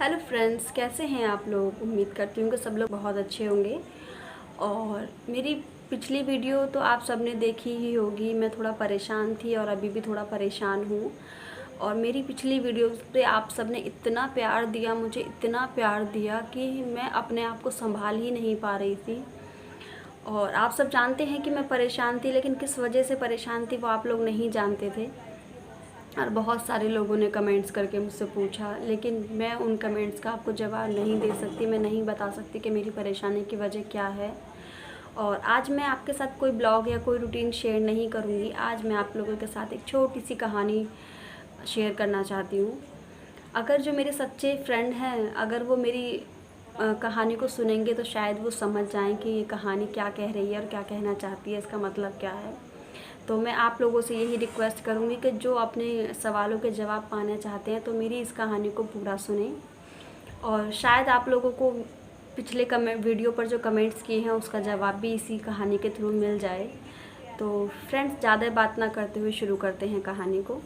Hello friends, कैसे हैं आप लोग। उम्मीद करती हूँ कि सब लोग बहुत अच्छे होंगे। और मेरी पिछली वीडियो तो आप सबने देखी ही होगी। मैं थोड़ा परेशान थी और अभी भी थोड़ा परेशान हूँ। और मेरी पिछली वीडियो पे आप सबने इतना प्यार दिया, मुझे इतना प्यार दिया कि मैं अपने आप को संभाल ही नहीं पा रही थी। और आप सब जानते हैं कि मैं परेशान थी, लेकिन किस वजह से परेशान थी वो आप लोग नहीं जानते थे। और बहुत सारे लोगों ने कमेंट्स करके मुझसे पूछा, लेकिन मैं उन कमेंट्स का आपको जवाब नहीं दे सकती। मैं नहीं बता सकती कि मेरी परेशानी की वजह क्या है। और आज मैं आपके साथ कोई ब्लॉग या कोई रूटीन शेयर नहीं करूँगी। आज मैं आप लोगों के साथ एक छोटी सी कहानी शेयर करना चाहती हूँ। अगर जो मेरे सच्चे फ्रेंड हैं, अगर वो मेरी कहानी को सुनेंगे तो शायद वो समझ जाएं कि ये कहानी क्या कह रही है और क्या कहना चाहती है, इसका मतलब क्या है। तो मैं आप लोगों से यही रिक्वेस्ट करूँगी कि जो अपने सवालों के जवाब पाना चाहते हैं तो मेरी इस कहानी को पूरा सुनें। और शायद आप लोगों को पिछले वीडियो पर जो कमेंट्स किए हैं उसका जवाब भी इसी कहानी के थ्रू मिल जाए। तो फ्रेंड्स, ज़्यादा बात ना करते हुए शुरू करते हैं कहानी को।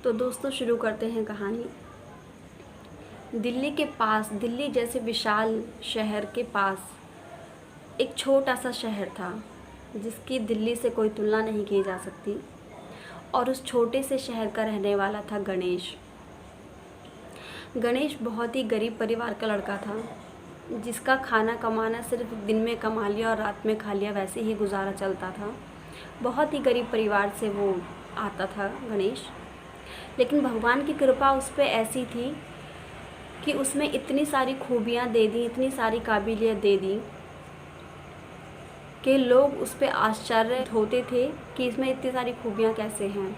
तो दोस्तों, शुरू करते हैं कहानी। दिल्ली के पास, दिल्ली जैसे विशाल शहर के पास एक छोटा सा शहर था जिसकी दिल्ली से कोई तुलना नहीं की जा सकती। और उस छोटे से शहर का रहने वाला था गणेश। गणेश बहुत ही गरीब परिवार का लड़का था, जिसका खाना कमाना सिर्फ दिन में कमा लिया और रात में खा लिया, वैसे ही गुजारा चलता था। बहुत ही गरीब परिवार से वो आता था गणेश। लेकिन भगवान की कृपा उस पर ऐसी थी कि उसमें इतनी सारी खूबियाँ दे दी, इतनी सारी काबिलियत दे दी कि लोग उस पर आश्चर्य होते थे कि इसमें इतनी सारी खूबियाँ कैसे हैं।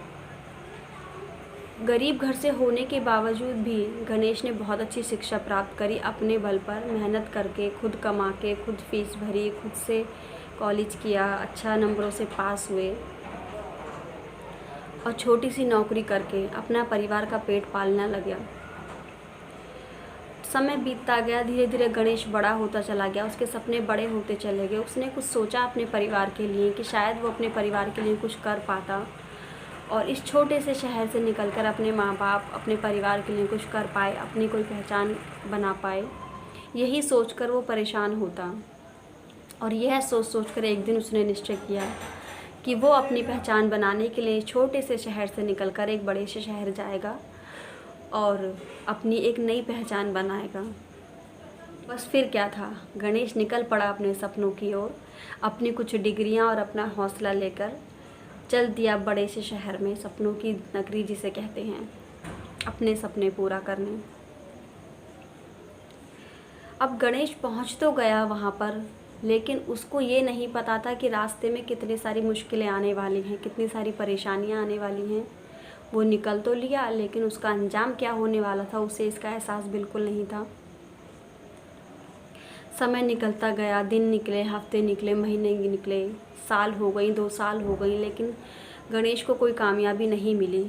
गरीब घर से होने के बावजूद भी गणेश ने बहुत अच्छी शिक्षा प्राप्त करी। अपने बल पर मेहनत करके, खुद कमा के, खुद फीस भरी, खुद से कॉलेज किया, अच्छा नंबरों से पास हुए और छोटी सी नौकरी करके अपना परिवार का पेट पालना लगा। समय बीतता गया, धीरे धीरे गणेश बड़ा होता चला गया, उसके सपने बड़े होते चले गए। उसने कुछ सोचा अपने परिवार के लिए कि शायद वो अपने परिवार के लिए कुछ कर पाता और इस छोटे से शहर से निकलकर अपने माँ बाप, अपने परिवार के लिए कुछ कर पाए, अपनी कोई पहचान बना पाए। यही सोचकर वो परेशान होता। और यह सोच सोचकर एक दिन उसने निश्चय किया कि वो अपनी पहचान बनाने के लिए छोटे से शहर से निकलकर एक बड़े से शहर जाएगा और अपनी एक नई पहचान बनाएगा। बस फिर क्या था, गणेश निकल पड़ा अपने सपनों की ओर। अपनी कुछ डिग्रियां और अपना हौसला लेकर चल दिया बड़े से शहर में, सपनों की नगरी जिसे कहते हैं, अपने सपने पूरा करने। अब गणेश पहुंच तो गया वहां पर, लेकिन उसको ये नहीं पता था कि रास्ते में कितनी सारी मुश्किलें आने वाली हैं, कितनी सारी परेशानियां आने वाली हैं। वो निकल तो लिया, लेकिन उसका अंजाम क्या होने वाला था उसे इसका एहसास बिल्कुल नहीं था। समय निकलता गया, दिन निकले, हफ्ते निकले, महीने निकले, साल हो गई, 2 साल हो गई, लेकिन गणेश को कोई कामयाबी नहीं मिली।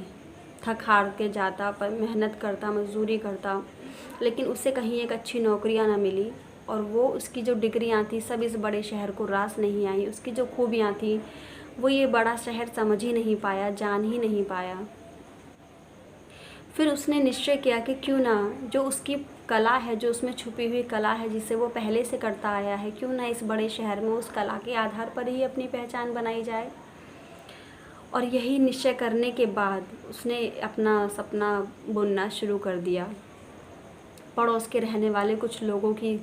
थक हार के जाता, पर मेहनत करता, मजदूरी करता, लेकिन उससे कहीं एक अच्छी नौकरियां ना मिली। और वो उसकी जो डिग्रियां थी सब इस बड़े शहर को रास नहीं आई। उसकी जो खूबियां थी वो ये बड़ा शहर समझ ही नहीं पाया, जान ही नहीं पाया। फिर उसने निश्चय किया कि क्यों ना जो उसकी कला है, जो उसमें छुपी हुई कला है जिसे वो पहले से करता आया है, क्यों ना इस बड़े शहर में उस कला के आधार पर ही अपनी पहचान बनाई जाए। और यही निश्चय करने के बाद उसने अपना सपना बुनना शुरू कर दिया। पड़ोस के रहने वाले कुछ लोगों की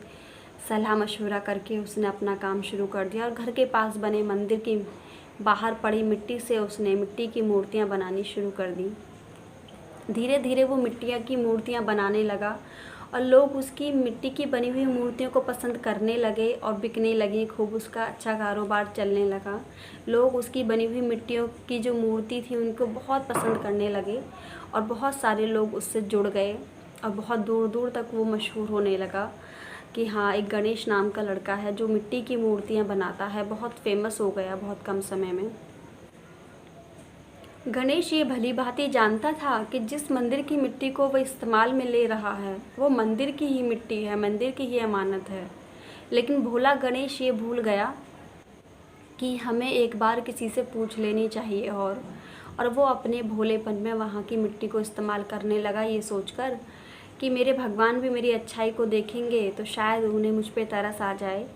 सलाह मशवरा करके उसने अपना काम शुरू कर दिया और घर के पास बने मंदिर की बाहर पड़ी मिट्टी से उसने मिट्टी की मूर्तियाँ बनानी शुरू कर दी। धीरे धीरे वो मिट्टियाँ की मूर्तियाँ बनाने लगा और लोग उसकी मिट्टी की बनी हुई मूर्तियों को पसंद करने लगे और बिकने लगी। खूब उसका अच्छा कारोबार चलने लगा। लोग उसकी बनी हुई मिट्टियों की जो मूर्ति थी उनको बहुत पसंद करने लगे और बहुत सारे लोग उससे जुड़ गए और बहुत दूर दूर तक वो मशहूर होने लगा कि हाँ, एक गणेश नाम का लड़का है जो मिट्टी की मूर्तियाँ बनाता है। बहुत फेमस हो गया बहुत कम समय में। गणेश ये भली भांति जानता था कि जिस मंदिर की मिट्टी को वह इस्तेमाल में ले रहा है वो मंदिर की ही मिट्टी है, मंदिर की ही अमानत है। लेकिन भोला गणेश ये भूल गया कि हमें एक बार किसी से पूछ लेनी चाहिए। और और वो अपने भोलेपन में वहाँ की मिट्टी को इस्तेमाल करने लगा, ये सोचकर कि मेरे भगवान भी मेरी अच्छाई को देखेंगे तो शायद उन्हें मुझ पे तरस आ जाए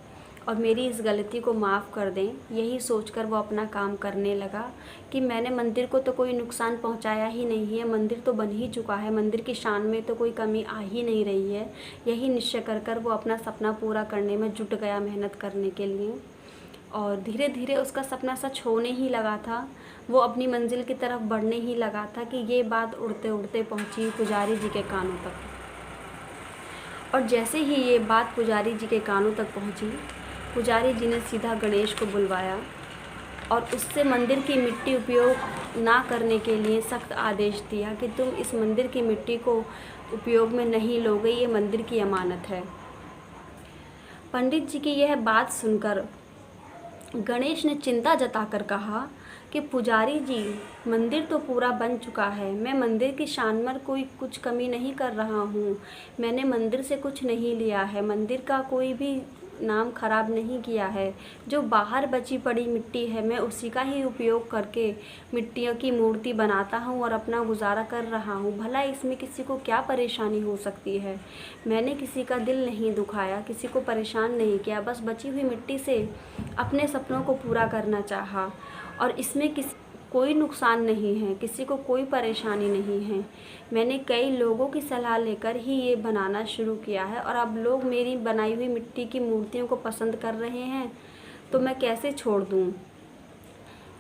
और मेरी इस गलती को माफ़ कर दें। यही सोचकर वो अपना काम करने लगा कि मैंने मंदिर को तो कोई नुकसान पहुंचाया ही नहीं है, मंदिर तो बन ही चुका है, मंदिर की शान में तो कोई कमी आ ही नहीं रही है। यही निश्चय कर वो अपना सपना पूरा करने में जुट गया, मेहनत करने के लिए। और धीरे धीरे उसका सपना सच होने ही लगा था, वो अपनी मंजिल की तरफ बढ़ने ही लगा था कि ये बात उड़ते उड़ते पहुंची पुजारी जी के कानों तक। और जैसे ही ये बात पुजारी जी के कानों तक पहुंची, पुजारी जी ने सीधा गणेश को बुलवाया और उससे मंदिर की मिट्टी उपयोग ना करने के लिए सख्त आदेश दिया कि तुम इस मंदिर की मिट्टी को उपयोग में नहीं लोगे, ये मंदिर की अमानत है। पंडित जी की यह बात सुनकर गणेश ने चिंता जताकर कहा कि पुजारी जी, मंदिर तो पूरा बन चुका है, मैं मंदिर की शान में कोई कुछ कमी नहीं कर रहा हूँ, मैंने मंदिर से कुछ नहीं लिया है, मंदिर का कोई भी नाम खराब नहीं किया है। जो बाहर बची पड़ी मिट्टी है मैं उसी का ही उपयोग करके मिट्टियों की मूर्ति बनाता हूँ और अपना गुजारा कर रहा हूँ। भला इसमें किसी को क्या परेशानी हो सकती है? मैंने किसी का दिल नहीं दुखाया, किसी को परेशान नहीं किया, बस बची हुई मिट्टी से अपने सपनों को पूरा करना चाहा और इसमें कोई नुकसान नहीं है, किसी को कोई परेशानी नहीं है। मैंने कई लोगों की सलाह लेकर ही ये बनाना शुरू किया है और अब लोग मेरी बनाई हुई मिट्टी की मूर्तियों को पसंद कर रहे हैं तो मैं कैसे छोड़ दूँ।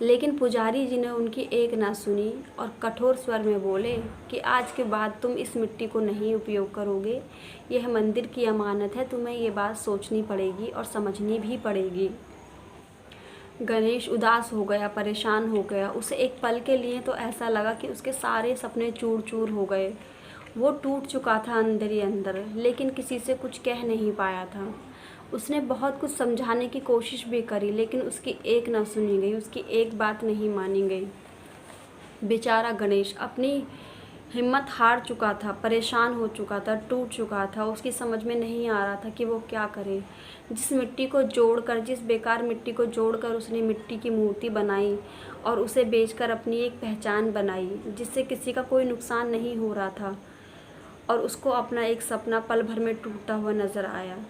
लेकिन पुजारी जी ने उनकी एक ना सुनी और कठोर स्वर में बोले कि आज के बाद तुम इस मिट्टी को नहीं उपयोग करोगे, यह मंदिर की अमानत है, तुम्हें ये बात सोचनी पड़ेगी और समझनी भी पड़ेगी। गणेश उदास हो गया, परेशान हो गया। उसे एक पल के लिए तो ऐसा लगा कि उसके सारे सपने चूर चूर हो गए। वो टूट चुका था अंदर ही अंदर, लेकिन किसी से कुछ कह नहीं पाया था। उसने बहुत कुछ समझाने की कोशिश भी करी, लेकिन उसकी एक ना सुनी गई, उसकी एक बात नहीं मानी गई। बेचारा गणेश अपनी हिम्मत हार चुका था, परेशान हो चुका था, टूट चुका था। उसकी समझ में नहीं आ रहा था कि वो क्या करे। जिस मिट्टी को जोड़कर, जिस बेकार मिट्टी को जोड़कर उसने मिट्टी की मूर्ति बनाई और उसे बेचकर अपनी एक पहचान बनाई जिससे किसी का कोई नुकसान नहीं हो रहा था, और उसको अपना एक सपना पल भर में टूटता हुआ नज़र आया।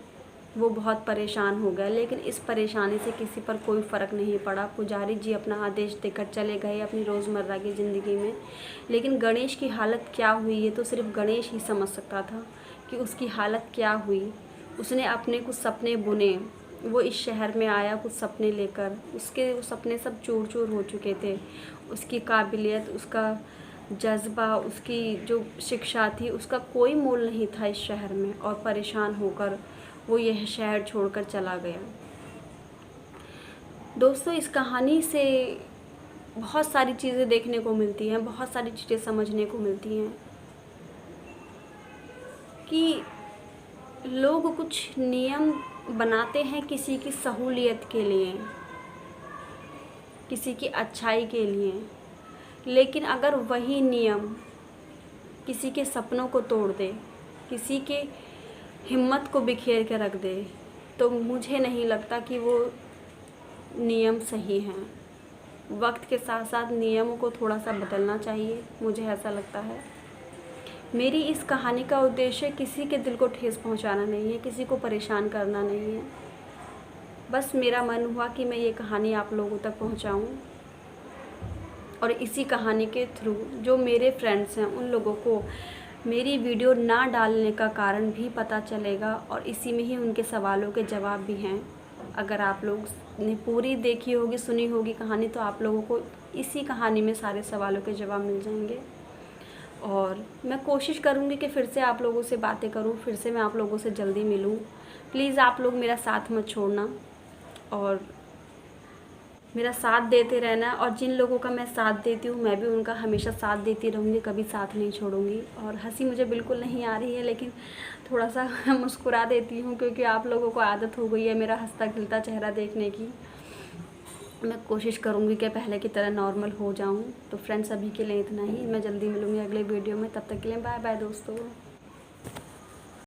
वो बहुत परेशान हो गया, लेकिन इस परेशानी से किसी पर कोई फ़र्क नहीं पड़ा। पुजारी जी अपना आदेश देकर चले गए अपनी रोज़मर्रा की ज़िंदगी में। लेकिन गणेश की हालत क्या हुई ये तो सिर्फ गणेश ही समझ सकता था कि उसकी हालत क्या हुई। उसने अपने कुछ सपने बुने, वो इस शहर में आया कुछ सपने लेकर, उसके वो सपने सब चूर चूर हो चुके थे। उसकी काबिलियत, उसका जज्बा, उसकी जो शिक्षा थी, उसका कोई मोल नहीं था इस शहर में, और परेशान होकर वो यह शहर छोड़कर चला गया। दोस्तों, इस कहानी से बहुत सारी चीज़ें देखने को मिलती हैं, बहुत सारी चीज़ें समझने को मिलती हैं कि लोग कुछ नियम बनाते हैं किसी की सहूलियत के लिए, किसी की अच्छाई के लिए, लेकिन अगर वही नियम किसी के सपनों को तोड़ दे, किसी के हिम्मत को बिखेर के रख दे, तो मुझे नहीं लगता कि वो नियम सही हैं। वक्त के साथ साथ नियमों को थोड़ा सा बदलना चाहिए, मुझे ऐसा लगता है। मेरी इस कहानी का उद्देश्य किसी के दिल को ठेस पहुंचाना नहीं है, किसी को परेशान करना नहीं है। बस मेरा मन हुआ कि मैं ये कहानी आप लोगों तक पहुंचाऊं, और इसी कहानी के थ्रू जो मेरे फ्रेंड्स हैं उन लोगों को मेरी वीडियो ना डालने का कारण भी पता चलेगा, और इसी में ही उनके सवालों के जवाब भी हैं। अगर आप लोग ने पूरी देखी होगी, सुनी होगी कहानी, तो आप लोगों को इसी कहानी में सारे सवालों के जवाब मिल जाएंगे। और मैं कोशिश करूँगी कि फिर से आप लोगों से बातें करूँ, फिर से मैं आप लोगों से जल्दी मिलूँ। प्लीज़ आप लोग मेरा साथ मत छोड़ना और मेरा साथ देते रहना, और जिन लोगों का मैं साथ देती हूँ मैं भी उनका हमेशा साथ देती रहूँगी, कभी साथ नहीं छोड़ूंगी। और हंसी मुझे बिल्कुल नहीं आ रही है, लेकिन थोड़ा सा मुस्कुरा देती हूँ क्योंकि आप लोगों को आदत हो गई है मेरा हंसता खिलता चेहरा देखने की। मैं कोशिश करूँगी कि पहले की तरह नॉर्मल हो जाऊँ। तो फ्रेंड्स, अभी के लिए इतना ही। मैं जल्दी मिलूँगी अगले वीडियो में, तब तक के लिए बाय बाय दोस्तों।